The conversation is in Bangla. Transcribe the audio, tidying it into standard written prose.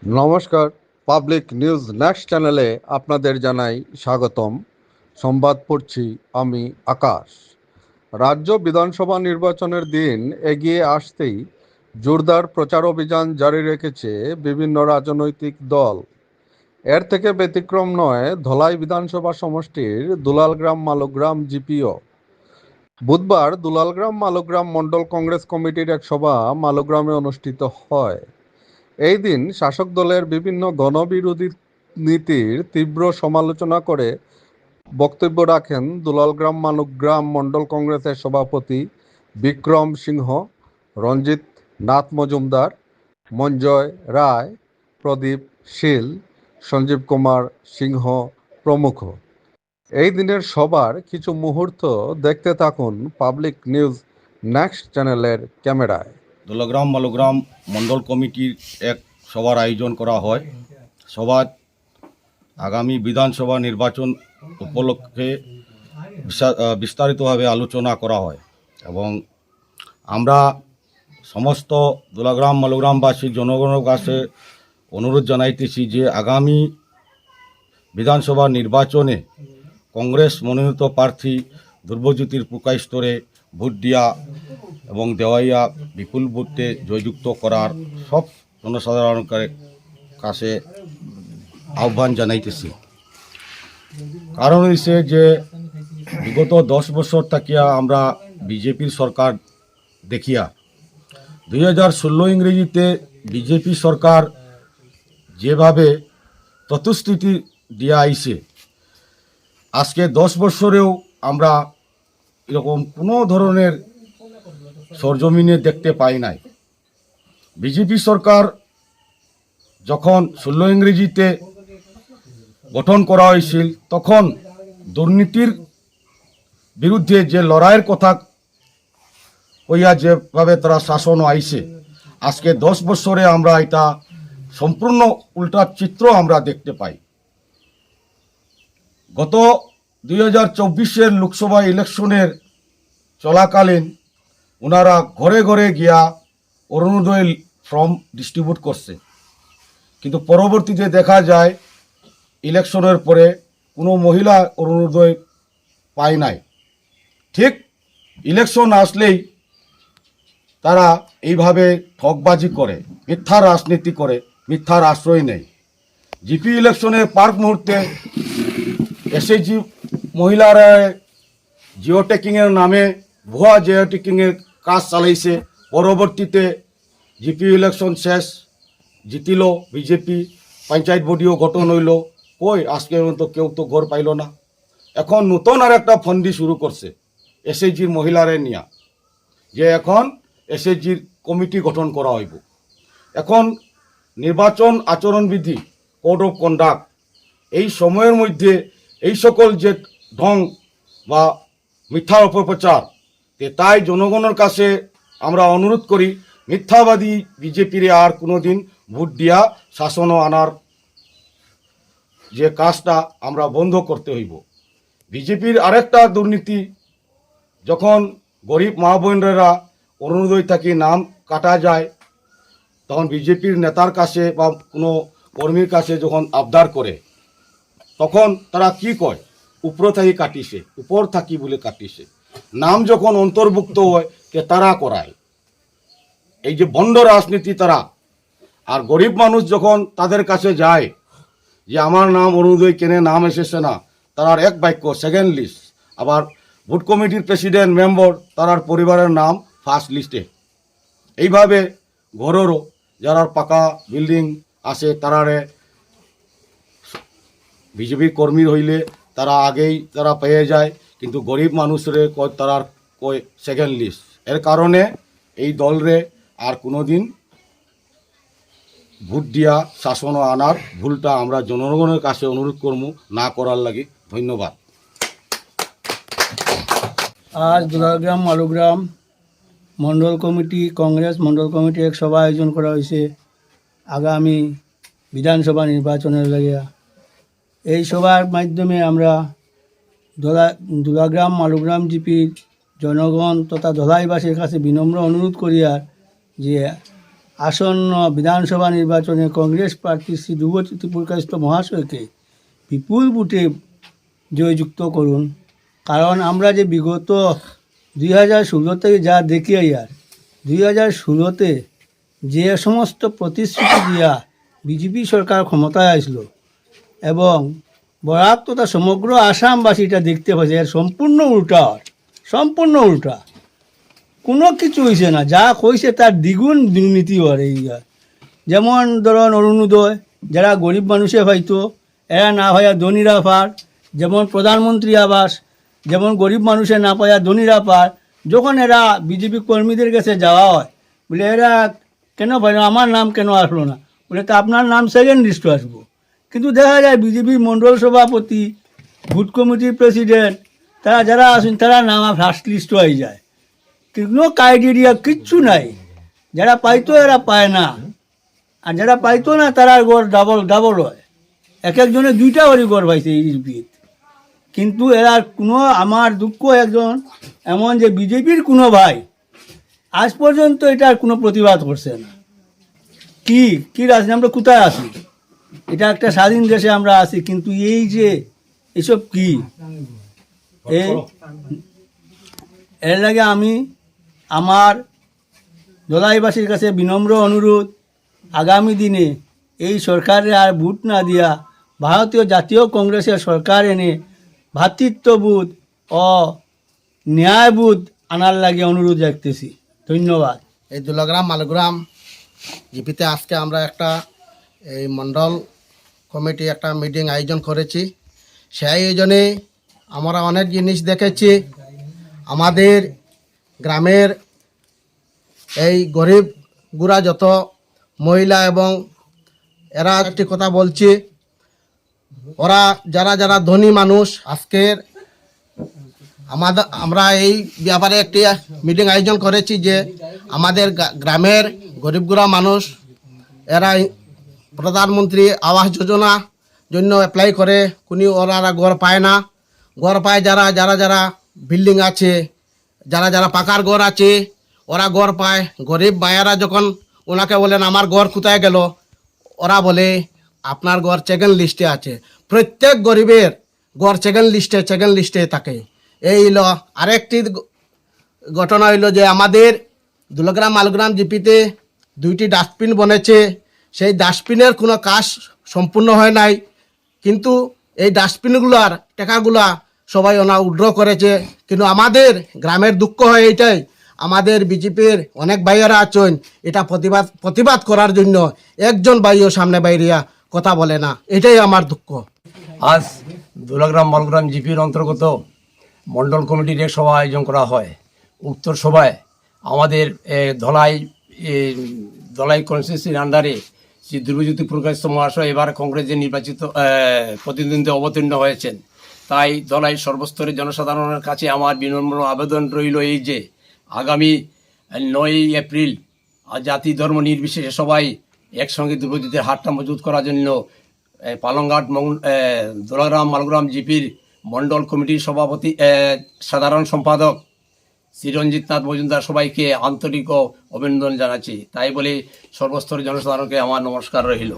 নমস্কার, পাবলিক নিউজ নেক্সট চ্যানেলে আপনাদের জানাই স্বাগতম। সংবাদ পড়ছি আমি আকাশ। রাজ্য বিধানসভা নির্বাচনের দিন এগিয়ে আসতেই জোরদার প্রচার অভিযান জারি রেখেছে বিভিন্ন রাজনৈতিক দল। এর থেকে ব্যতিক্রম নয় ধলাই বিধানসভা সমষ্টির দুলালগ্রাম মালগ্রাম জিপিও। বুধবার দুলালগ্রাম মালগ্রাম মণ্ডল কংগ্রেস কমিটির এক সভা মালগ্রামে অনুষ্ঠিত হয়। এই দিন শাসক দলের বিভিন্ন গণবিরোধী নীতির তীব্র সমালোচনা করে বক্তব্য রাখেন দুলালগ্রাম মালগ্রাম মণ্ডল কংগ্রেসের সভাপতি বিক্রম সিংহ, রঞ্জিত নাথ মজুমদার, মঞ্জয় রায়, প্রদীপ শীল, সঞ্জীব কুমার সিংহ প্রমুখ। এই দিনের সবার কিছু মুহূর্ত দেখতে থাকুন পাবলিক নিউজ নেক্সট চ্যানেলের ক্যামেরায়। দুলাগ্রাম মালগ্রাম মণ্ডল কমিটির এক সভার আয়োজন করা হয়। সভায় আগামী বিধানসভা নির্বাচন উপলক্ষে বিস্তারিতভাবে আলোচনা করা হয় এবং আমরা সমস্ত দুলাগ্রাম মালগ্রামবাসী জনগণের কাছে অনুরোধ জানাইতেছি যে আগামী বিধানসভা নির্বাচনে কংগ্রেস মনোনীত প্রার্থী ধ্রুবজ্যোতির পুকাই স্তরে ভোট দিয়া এবং দেওয়াইয়া বিপুল ভোটে জয়যুক্ত করার সব জনসাধারণের কাছে আহ্বান জানাইতেছি। কারণ হইছে যে বিগত 10 বছর থাকিয়া আমরা বিজেপির সরকার দেখিয়া 2016 ইংরেজিতে বিজেপি সরকার যেভাবে প্রতিশ্রুতি দিয়া আইছে, আজকে 10 বছরেও আমরা এরকম কোনো ধরনের সরজমিনে দেখতে পাই নাই। বিজেপি সরকার যখন 16 ইংরেজিতে গঠন করা হয়েছিল তখন দুর্নীতির বিরুদ্ধে যে লড়াইয়ের কথা কইয়া যেভাবে তারা শাসন আইছে, আজকে 10 বছরে আমরা এটা সম্পূর্ণ উল্টা চিত্র আমরা দেখতে পাই। গত 2024 লোকসভা ইলেকশনের চলাকালীন ওনারা ঘরে ঘরে গিয়া অরুণোদয় ফর্ম ডিস্ট্রিবিউট করছে, কিন্তু পরবর্তীতে দেখা যায় ইলেকশনের পরে কোনো মহিলা অরুণোদয় পায় নাই। ঠিক ইলেকশন আসলেই তারা এইভাবে ঠকবাজি করে, মিথ্যা রাজনীতি করে, মিথ্যার আশ্রয় নেয়। জিপি ইলেকশনের পার্ক মুহূর্তে এসএইচজি মহিলারা জিও টেকিংয়ের নামে ভুয়া জিও টেকিংয়ের কাজ চালাইছে। পরবর্তীতে জিপি ইলেকশন শেষ, জিতিল বিজেপি, পঞ্চায়েত বডিও গঠন হইল, কই আজকে পর্যন্ত কেউ তো ঘর পাইল না। এখন নতুন আর একটা ফন্দি শুরু করছে এসএইচজির মহিলারে নিয়া, যে এখন এসএইচজির কমিটি গঠন করা হইব। এখন নির্বাচন আচরণবিধি কোড অফ কন্ডাক্ট এই সময়ের মধ্যে এই সকল যে ঢং বা মিথ্যা অপপ্রচার, তাই জনগণের কাছে আমরা অনুরোধ করি মিথ্যাবাদী বিজেপির আর কোনো দিন ভোট দিয়া শাসনও আনার যে কাজটা আমরা বন্ধ করতে হইব। বিজেপির আরেকটা দুর্নীতি, যখন গরিব মা বোনেরা অরুণোদয় থাকি নাম কাটা যায়, তখন বিজেপির নেতার কাছে বা কোনো কর্মীর কাছে যখন আবদার করে, তখন তারা কি কয়, উপর থাকি কাটিছে, উপর থাকি বলে কাটিছে। নাম যখন অন্তর্ভুক্ত হয় তারা করায়, এই যে ভণ্ড রাজনীতি তারা। আর গরিব মানুষ যখন তাদের কাছে যায় যে আমার নাম অরুণোদয় কেনে নাম এসেছে না, তার এক বাক্য সেকেন্ড লিস্ট। আবার ভোট কমিটির প্রেসিডেন্ট মেম্বার তার পরিবারের নাম ফার্স্ট লিস্টে। এইভাবে ঘরেরও যারা পাকা বিল্ডিং আছে তারারে বিজেপির কর্মী হইলে তারা আগেই তারা পেয়ে যায়, কিন্তু গরিব মানুষরে কয় তারার কয় সেকেন্ড লিস্ট। এর কারণে এই দলরে আর কোনো দিন ভোট দিয়া শাসন আনার ভুলটা আমরা জনগণের কাছে অনুরোধ করবো না করার লাগি। ধন্যবাদ। আজ দুলালগ্রাম মালগ্রাম মণ্ডল কমিটি কংগ্রেস মণ্ডল কমিটি এক সভা আয়োজন করা হয়েছে আগামী বিধানসভা নির্বাচনের লাগিয়া। এই সভার মাধ্যমে আমরা দুলাগ্রাম মালগ্রাম জিপির জনগণ তথা ধলাইবাসীর কাছে বিনম্র অনুরোধ করি আর যে আসন্ন বিধানসভা নির্বাচনে কংগ্রেস প্রার্থী শ্রী ধ্রুবজ্যোতি প্রকাশ মহাশয়কে বিপুল ভোটে জয়যুক্ত করুন। কারণ আমরা যে বিগত 2016 থেকে যা দেখি আর 2016-তে যে সমস্ত প্রতিশ্রুতি দিয়া বিজেপি সরকার ক্ষমতায় আসলো এবং বরাক তথা সমগ্র আসামবাসী এটা দেখতে পাচ্ছে এর সম্পূর্ণ উল্টা কোনো কিছু হয়েছে না, যা হয়েছে তার দ্বিগুণ দুর্নীতি হয় এই যেমন ধরুন অরুণোদয় যারা গরিব মানুষে পাইতো এরা না পাইয়া ধনীরা পার, যেমন প্রধানমন্ত্রী আবাস যেমন গরিব মানুষে না পাইয়া ধনীরা পার। যখন এরা বিজেপি কর্মীদের কাছে যাওয়া হয় বলে এরা কেন পাইল, আমার নাম কেন আসলো না, বলে তো আপনার নাম সেকেন্ড লিস্টে আসবো। কিন্তু দেখা যায় বিজেপির মণ্ডল সভাপতি, বুথ কমিটির প্রেসিডেন্ট তারা যারা আসেন তারা নাম ফার্স্ট লিস্টও হয়ে যায়। কোনো ক্রাইটেরিয়া কিচ্ছু নাই, যারা পাইতো এরা পায় না, আর যারা পাইতো না তারা গড় ডাবল হয়। এক একজনে 2টা করে গড় পাইছে এই বিয়েত। কিন্তু এরা কোনো, আমার দুঃখ একজন এমন যে বিজেপির কোনো ভাই আজ পর্যন্ত এটার কোনো প্রতিবাদ করছে না। কি রাজনীতি, আমরা কোথায় আছি? এটা একটা স্বাধীন দেশে আমরা আছি, কিন্তু এই যে এসব কি এর লাগে আমি আমার দলাইবাসীর কাছে বিনম্র অনুরোধ, আগামী দিনে এই সরকারে আর ভোট না দিয়া ভারতীয় জাতীয় কংগ্রেসের সরকার এনে ভ্রাতৃত্ববোধ ও ন্যায়বোধ আনার লাগে অনুরোধ রাখতেছি। ধন্যবাদ। এই দুলাগ্রাম মালগ্রাম জিপিতে আজকে আমরা একটা এই মণ্ডল কমিটি একটা মিটিং আয়োজন করেছি। সেই আয়োজনে আমরা অনেক জিনিস দেখেছি। আমাদের গ্রামের এই গরিব গুড়া যত মহিলা এবং এরা একটি কথা বলছি, ওরা যারা যারা ধনী মানুষ আজকের আমরা এই ব্যাপারে একটি মিটিং আয়োজন করেছি যে আমাদের গ্রামের গরিবগুড়া মানুষ এরা প্রধানমন্ত্রী আবাস যোজনা জন্য অ্যাপ্লাই করে, কোনো ওরা ঘর পায় না। ঘর পায় যারা যারা যারা বিল্ডিং আছে, যারা যারা পাকার ঘর আছে ওরা ঘর পায়। গরিব মায়েরা যখন ওনাকে বলেন আমার ঘর কোথায় গেল, ওরা বলে আপনার ঘর সেকেন্ড লিস্টে আছে। প্রত্যেক গরিবের ঘর সেকেন্ড লিস্টে থাকে। এই হলো আরেকটি ঘটনা হইল যে আমাদের দুলাগ্রাম মালগ্রাম জিপিতে 2টি ডাস্টবিন বনেছে। সেই ডাস্টবিনের কোনো কাজ সম্পূর্ণ হয় নাই, কিন্তু এই ডাস্টবিনগুলার টাকাগুলা সবাই ওনা উইথড্র করেছে। কিন্তু আমাদের গ্রামের দুঃখ হয় এইটাই, আমাদের বিজেপির অনেক ভাইয়েরা আছেন এটা প্রতিবাদ করার জন্য একজন ভাইও সামনে বাইরিয়া কথা বলে না, এটাই আমার দুঃখ। আজ দুলাগ্রাম মালগ্রাম জিপির অন্তর্গত মণ্ডল কমিটির এক সভা আয়োজন করা হয়। উক্ত সভায় আমাদের ধলাই কনস্টিটিউন্সির আন্ডারে শ্রী ধ্রুবজ্যোতি প্রকাশ মহাশয় এবার কংগ্রেসের নির্বাচিত প্রতিদ্বন্দ্বী অবতীর্ণ হয়েছেন। তাই ধলাই সর্বস্তরের জনসাধারণের কাছে আমার বিনম্র আবেদন রইল এই যে আগামী 9 এপ্রিল জাতি ধর্ম নির্বিশেষে সবাই একসঙ্গে ধ্রুবজ্যোতির হাতটা মজবুত করার জন্য পালংঘাট দুলাগ্রাম মালগ্রাম জিপির মণ্ডল কমিটির সভাপতি সাধারণ সম্পাদক চিরঞ্জিত নাথ মজুমদার সবাইকে আন্তরিক অভিনন্দন জানাচ্ছি। তাই বলে সর্বস্তরের জনসাধারণকে আমার নমস্কার রইল।